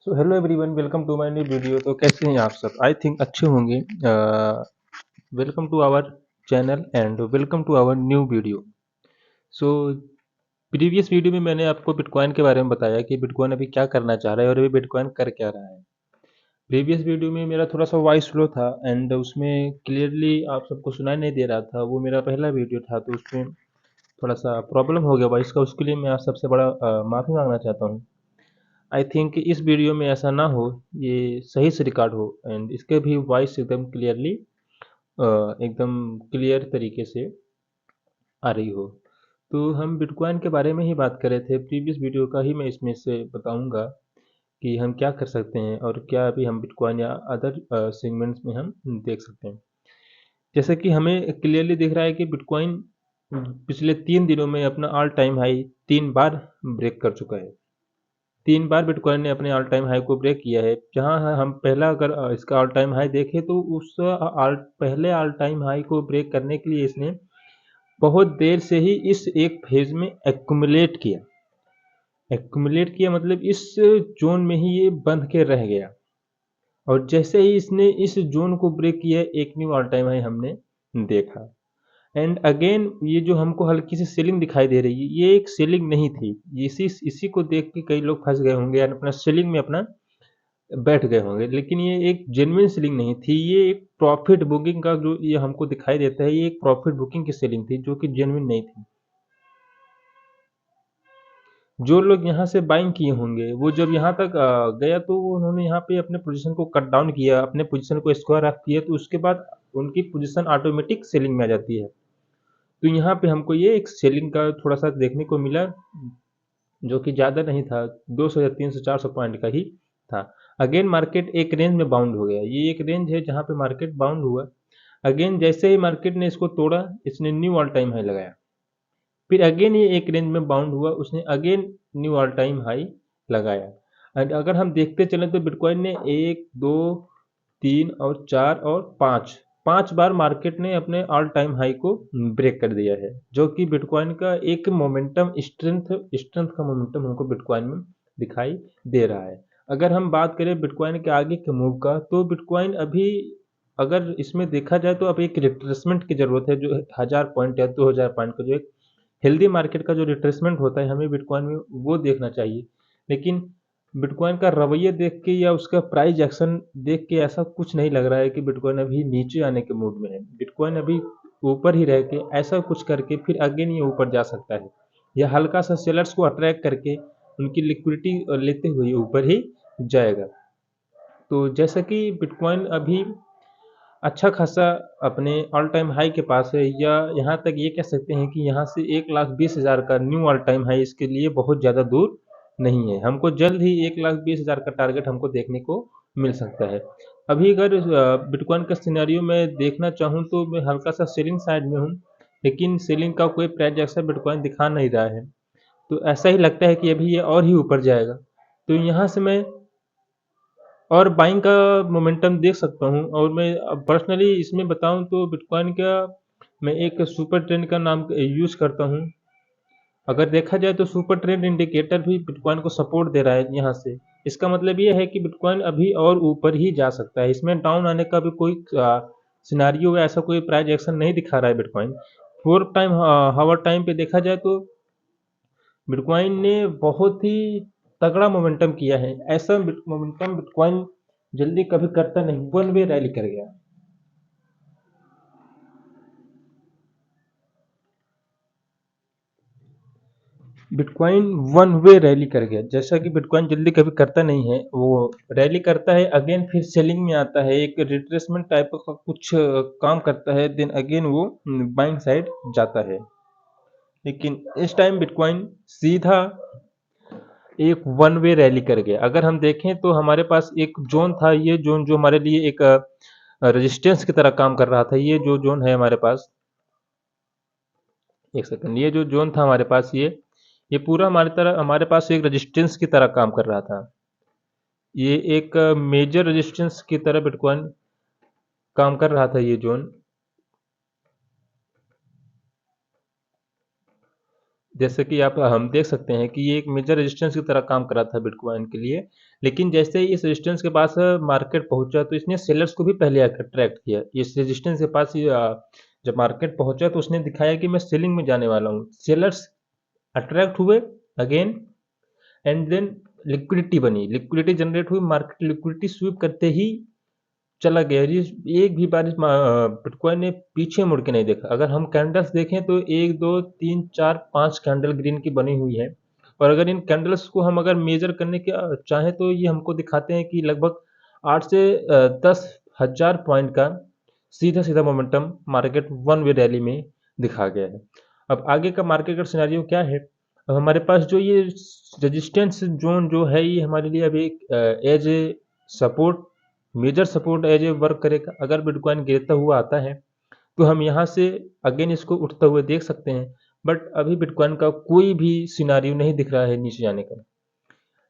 So hello everyone, welcome to my new video. तो कैसे हैं आप सब? आई थिंक अच्छे होंगे। Welcome to our channel and welcome to our new video. So previous video में मैंने आपको बिटकॉइन के बारे में बताया कि बिटकॉइन अभी क्या करना चाह रहा है और अभी बिटकॉइन कर क्या रहा है। प्रीवियस वीडियो में मेरा थोड़ा सा वॉइस स्लो था एंड उसमें क्लियरली आप सबको सुनाई नहीं दे रहा था। वो मेरा पहला वीडियो था तो उसमें थोड़ा सा प्रॉब्लम हो गया वॉइस का। उसके लिए मैं आप सबसे बड़ा माफ़ी मांगना चाहता हूँ। आई थिंक इस वीडियो में ऐसा ना हो, ये सही से रिकॉर्ड हो एंड इसके भी वॉइस एकदम क्लियरली एकदम क्लियर तरीके से आ रही हो। तो हम बिटकॉइन के बारे में ही बात कर रहे थे। प्रीवियस वीडियो का ही मैं इसमें से बताऊंगा कि हम क्या कर सकते हैं और क्या अभी हम बिटकॉइन या अदर सेगमेंट्स में हम देख सकते हैं। जैसे कि हमें क्लियरली दिख रहा है कि बिटकॉइन पिछले 3 दिनों में अपना ऑल टाइम हाई 3 बार ब्रेक कर चुका है। 3 बार बिटकॉइन ने अपने ऑल टाइम हाई को ब्रेक किया है। जहां हम पहला अगर इसका ऑल टाइम हाई देखें तो उस पहले ऑल टाइम हाई को ब्रेक करने के लिए इसने बहुत देर से ही इस एक फेज में एक्यूमुलेट किया मतलब इस जोन में ही ये बंध के रह गया। और जैसे ही इसने इस जोन को ब्रेक किया, एक न्यू ऑल टाइम हाई हमने देखा। एंड अगेन ये जो हमको हल्की सी सीलिंग दिखाई दे रही है, ये एक सीलिंग नहीं थी। इसी इसी को देख के कई लोग फंस गए होंगे और अपना सीलिंग में अपना बैठ गए होंगे, लेकिन ये एक जेन्युइन सेलिंग नहीं थी। ये एक प्रॉफिट बुकिंग का जो ये हमको दिखाई देता है, ये एक प्रॉफिट बुकिंग की सेलिंग थी जो कि जेन्युइन नहीं थी। जो लोग यहाँ से बाइंग किए होंगे वो जब यहाँ तक गया तो उन्होंने यहाँ पे अपने पोजीशन को कट डाउन किया, अपने पोजीशन को स्क्वायर ऑफ किया, तो उसके बाद उनकी पोजीशन ऑटोमेटिक सेलिंग में आ जाती है। तो यहाँ पे हमको ये एक सेलिंग का थोड़ा सा देखने को मिला, जो कि ज़्यादा नहीं था, 200 या 300 400 पॉइंट का ही था। अगेन मार्केट एक रेंज में बाउंड हो गया। ये एक रेंज है जहाँ पे मार्केट बाउंड हुआ। अगेन जैसे ही मार्केट ने इसको तोड़ा, इसने न्यू ऑल टाइम हाई लगाया। फिर अगेन ये एक रेंज में बाउंड हुआ, उसने again knew all time high लगाया। एंड अगर हम देखते चलें तो बिटकॉइन ने 1 2 3 और 4 और 5 5 बार मार्केट ने अपने ऑल टाइम हाई को ब्रेक कर दिया है, जो कि बिटकॉइन का एक मोमेंटम स्ट्रेंथ स्ट्रेंथ का मोमेंटम हमको बिटकॉइन में दिखाई दे रहा है। अगर हम बात करें बिटकॉइन के आगे के मूव का, तो बिटकॉइन अभी अगर इसमें देखा जाए तो अब एक रिट्रेसमेंट की जरूरत है। जो 1000 पॉइंट या 2000 पॉइंट का जो एक हेल्दी मार्केट का जो रिट्रेसमेंट होता है, हमें बिटकॉइन में वो देखना चाहिए। लेकिन बिटकॉइन का रवैया देख के या उसका प्राइस एक्शन देख के ऐसा कुछ नहीं लग रहा है कि बिटकॉइन अभी नीचे आने के मूड में है। बिटकॉइन अभी ऊपर ही रह के ऐसा कुछ करके फिर अगेन ये ऊपर जा सकता है, या हल्का सा सेलर्स को अट्रैक्ट करके उनकी लिक्विडिटी लेते हुए ऊपर ही जाएगा। तो जैसा कि बिटकॉइन अभी अच्छा खासा अपने ऑल टाइम हाई के पास है, या यहाँ तक ये कह सकते हैं कि यहाँ से 1,20,000 का न्यू ऑल टाइम हाई इसके लिए बहुत ज़्यादा दूर नहीं है। हमको जल्द ही 1,20,000 का टारगेट हमको देखने को मिल सकता है। अभी अगर बिटकॉइन का सिनेरियो में देखना चाहूँ तो मैं हल्का सा सेलिंग साइड में हूँ, लेकिन सेलिंग का कोई प्राइस एक्शन बिटकॉइन दिखा नहीं रहा है। तो ऐसा ही लगता है कि अभी ये और ही ऊपर जाएगा। तो यहाँ से मैं और बाइंग का मोमेंटम देख सकता हूँ। और मैं पर्सनली इसमें बताऊँ तो बिटकॉइन का मैं एक सुपर ट्रेंड का नाम यूज़ करता हूँ। अगर देखा जाए तो सुपर ट्रेंड इंडिकेटर भी बिटकॉइन को सपोर्ट दे रहा है यहाँ से। इसका मतलब ये है कि बिटकॉइन अभी और ऊपर ही जा सकता है। इसमें डाउन आने का भी कोई सिनारियो या ऐसा कोई प्राइस एक्शन नहीं दिखा रहा है बिटकॉइन। 4 टाइम हावर टाइम पे देखा जाए तो बिटकॉइन ने बहुत ही तगड़ा मोमेंटम किया है। ऐसा मोमेंटम बिटकॉइन जल्दी कभी करता नहीं, वन वे रैली कर गया। बिटकॉइन वन वे रैली कर गया, जैसा कि बिटकॉइन जल्दी कभी करता नहीं है। वो रैली करता है, अगेन फिर सेलिंग में आता है, एक रिट्रेसमेंट टाइप का कुछ काम करता है, देन अगेन वो बाइंग साइड जाता है। लेकिन इस टाइम बिटकॉइन सीधा एक वन वे रैली कर गया। अगर हम देखें तो हमारे पास एक जोन था, ये जोन जो हमारे लिए एक रेजिस्टेंस की तरह काम कर रहा था। ये जो जोन है हमारे पास, एक सेकंड, ये जो जोन था हमारे पास, ये पूरा हमारे पास एक रेजिस्टेंस की तरह काम कर रहा था। ये एक मेजर रेजिस्टेंस की तरह बिटकॉइन काम कर रहा था ये जोन। जैसे कि आप हम देख सकते हैं कि ये एक मेजर रेजिस्टेंस की तरह काम कर रहा था बिटकॉइन के लिए, लेकिन जैसे ही इस रेजिस्टेंस के पास मार्केट पहुंचा तो इसने सेलर्स को भी पहले अट्रैक्ट किया। इस रेजिस्टेंस के पास जब मार्केट पहुंचा तो उसने दिखाया कि मैं सेलिंग में जाने वाला हूँ। सेलर्स अट्रैक्ट हुए अगेन, एंड देन लिक्विडिटी बनी, लिक्विडिटी जनरेट हुई, मार्केट लिक्विडिटी स्वीप करते ही चला गया। एक भी बार बिटकॉइन ने पीछे मुड़ के नहीं देखा। अगर हम कैंडल्स देखें तो एक दो तीन चार पांच कैंडल ग्रीन की बनी हुई है, और अगर इन कैंडल्स को हम अगर मेजर करने के चाहें तो ये हमको दिखाते हैं कि लगभग 8 से 10 हजार पॉइंट का सीधा सीधा momentum market one way rally में दिखा गया है। अब आगे का मार्केट का सिनेरियो क्या है? अब हमारे पास जो ये रेजिस्टेंस जोन जो है ये हमारे लिए अभी as a support, major support as a work करेगा। अगर बिटकॉइन गिरता हुआ आता है तो हम यहाँ से अगेन इसको उठता हुआ देख सकते हैं, बट अभी बिटकॉइन का कोई भी सिनारियो नहीं दिख रहा है नीचे जाने का।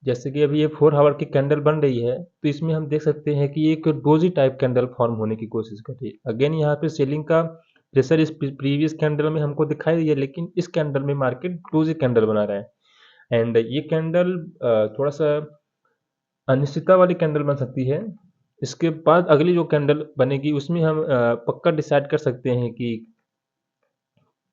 जैसे कि अभी ये 4 आवर की कैंडल बन रही है तो इसमें हम देख सकते हैं कि एक डोजी टाइप कैंडल फॉर्म होने की कोशिश कर रही है। अगेन यहाँ पे सेलिंग का प्रेशर इस प्रीवियस कैंडल में हमको दिखाई दिया, लेकिन इस कैंडल में मार्केट डोजी कैंडल बना रहा है, एंड ये कैंडल थोड़ा सा अनिश्चितता वाली कैंडल बन सकती है। इसके बाद अगली जो कैंडल बनेगी उसमें हम पक्का डिसाइड कर सकते हैं कि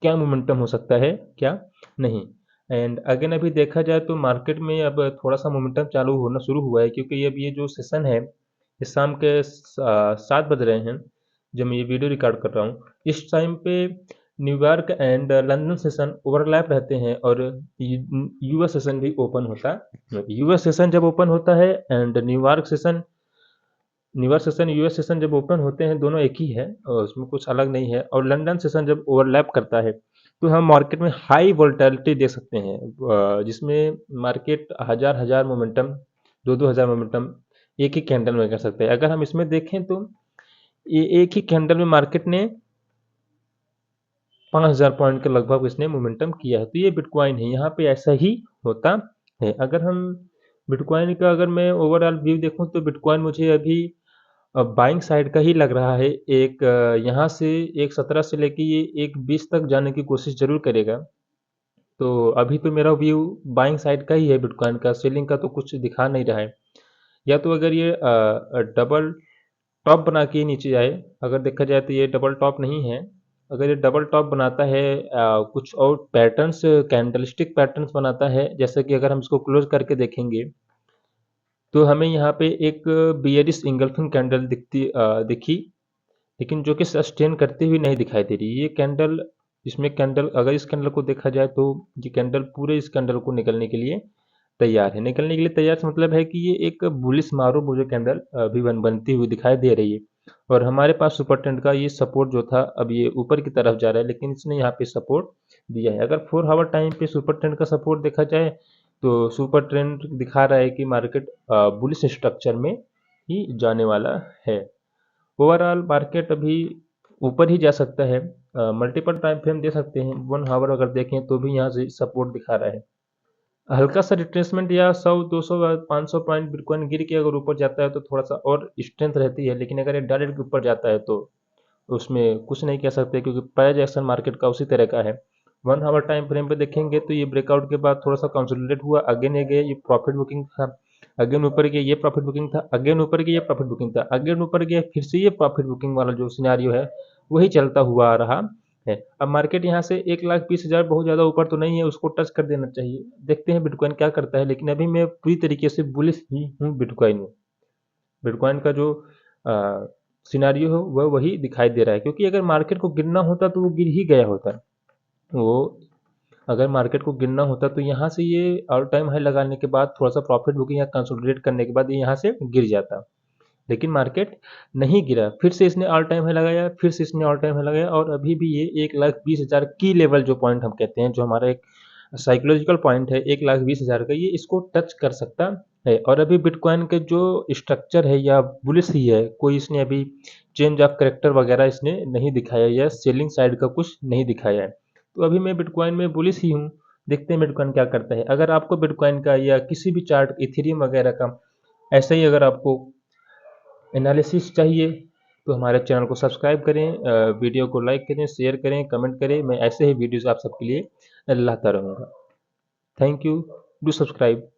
क्या मोमेंटम हो सकता है, क्या नहीं। एंड अगेन अभी देखा जाए तो मार्केट में अब थोड़ा सा मोमेंटम चालू होना शुरू हुआ है, क्योंकि अब ये जो सेशन है इस शाम के 7 बज रहे हैं जब मैं ये वीडियो रिकॉर्ड कर रहा हूँ। इस टाइम पे New York and London session overlap रहते हैं, और यूएस सेशन भी ओपन होता है। यूएस सेशन जब ओपन होता है and New York session US session जब ओपन होते हैं, दोनों एक ही है और उसमें कुछ अलग नहीं है। और लंदन सेशन जब ओवरलैप करता है तो हम मार्केट में हाई वोलेटिलिटी देख सकते हैं, जिसमें मार्केट हजार हजार मोमेंटम, दो दो हजार मोमेंटम एक ही कैंडल में कर सकते हैं। अगर हम इसमें देखें तो ये एक ही कैंडल में मार्केट ने 5,000 पॉइंट के लगभग इसने मोमेंटम किया है। तो ये बिटकॉइन है, यहाँ पे ऐसा ही होता है। अगर हम बिटकॉइन का अगर मैं ओवरऑल व्यू देखूं तो बिटकॉइन मुझे अभी बाइंग साइड का ही लग रहा है। एक यहाँ से एक 17 से लेके ये एक 20 तक जाने की कोशिश जरूर करेगा। तो अभी तो मेरा व्यू बाइंग साइड का ही है बिटकॉइन का, सेलिंग का तो कुछ दिखा नहीं रहा है। या तो अगर ये डबल टॉप बना के नीचे जाए, अगर देखा जाए तो ये डबल टॉप नहीं है। अगर ये डबल टॉप बनाता है, कुछ और पैटर्न्स कैंडलस्टिक पैटर्न्स बनाता है, जैसे कि अगर हम इसको क्लोज करके देखेंगे तो हमें यहाँ पे एक बियरिश इंगल्फिंग कैंडल दिखी, लेकिन जो कि सस्टेन करती हुई नहीं दिखाई दे रही। ये कैंडल, इसमें कैंडल अगर इस कैंडल को देखा जाए तो ये कैंडल पूरे इस कैंडल को निकलने के लिए तैयार है। निकलने के लिए तैयार से मतलब है कि ये एक बुलिश मारो मुझे कैंडल अभी बनती हुई दिखाई दे रही है। और हमारे पास सुपर ट्रेंड का ये सपोर्ट जो था अब ये ऊपर की तरफ जा रहा है, लेकिन इसने यहाँ पे सपोर्ट दिया है। अगर 4 आवर टाइम पे सुपर ट्रेंड का सपोर्ट देखा जाए तो सुपर ट्रेंड दिखा रहा है कि मार्केट बुलिश स्ट्रक्चर में ही जाने वाला है। ओवरऑल मार्केट अभी ऊपर ही जा सकता है। मल्टीपल टाइम फ्रेम दे सकते हैं, 1 आवर अगर देखें तो भी यहाँ से सपोर्ट दिखा रहा है। हल्का सा रिट्रेसमेंट या 100 200 500 पॉइंट बिटकॉइन गिर के अगर ऊपर जाता है तो थोड़ा सा और स्ट्रेंथ रहती है, लेकिन अगर ये डायरेक्ट ऊपर जाता है तो उसमें कुछ नहीं कह सकते, क्योंकि प्राइस एक्शन मार्केट का उसी तरह का है। 1 आवर टाइम फ्रेम पे देखेंगे तो ये ब्रेकआउट के बाद थोड़ा सा कंसोलिडेट हुआ, अगेन ये गए, ये प्रॉफिट बुकिंग था, अगेन ऊपर गया, ये प्रॉफिट बुकिंग था, अगेन ऊपर गया, ये प्रॉफिट बुकिंग था, अगेन ऊपर गया, फिर से ये प्रॉफिट बुकिंग वाला जो सिनेरियो है वही चलता हुआ आ रहा है। अब मार्केट यहाँ से 1,20,000 बहुत ज़्यादा ऊपर तो नहीं है, उसको टच कर देना चाहिए। देखते हैं बिटकॉइन क्या करता है, लेकिन अभी मैं पूरी तरीके से बुलिश ही हूँ बिटकॉइन में। बिटकॉइन का जो सिनारियो है वह वही दिखाई दे रहा है, क्योंकि अगर मार्केट को गिरना होता तो वो गिर ही गया होता। वो अगर मार्केट को गिरना होता तो यहाँ से ये ऑल टाइम हाई लगाने के बाद थोड़ा सा प्रॉफिट बुकिंग या कंसोलिडेट करने के बाद ये यहाँ से गिर जाता, लेकिन मार्केट नहीं गिरा। फिर से इसने ऑल टाइम हाई लगाया, फिर से इसने ऑल टाइम हाई लगाया, और अभी भी ये 1,20,000 की लेवल जो पॉइंट हम कहते हैं, जो हमारा एक साइकोलॉजिकल पॉइंट है 1,20,000 का, ये इसको टच कर सकता है। और अभी बिटकॉइन के जो स्ट्रक्चर है या बुलिश ही है, कोई इसने अभी चेंज ऑफ करेक्टर वगैरह इसने नहीं दिखाया या सेलिंग साइड का कुछ नहीं दिखाया है। तो अभी मैं बिटकॉइन में बुलिश ही हूँ। देखते हैं बिटकॉइन क्या करता है। अगर आपको बिटकॉइन का या किसी भी चार्ट इथेरियम वगैरह का ऐसा ही अगर आपको एनालिसिस चाहिए तो हमारे चैनल को सब्सक्राइब करें, वीडियो को लाइक करें, शेयर करें, कमेंट करें। मैं ऐसे ही वीडियोस आप सबके लिए लाता रहूँगा। Thank you, do subscribe.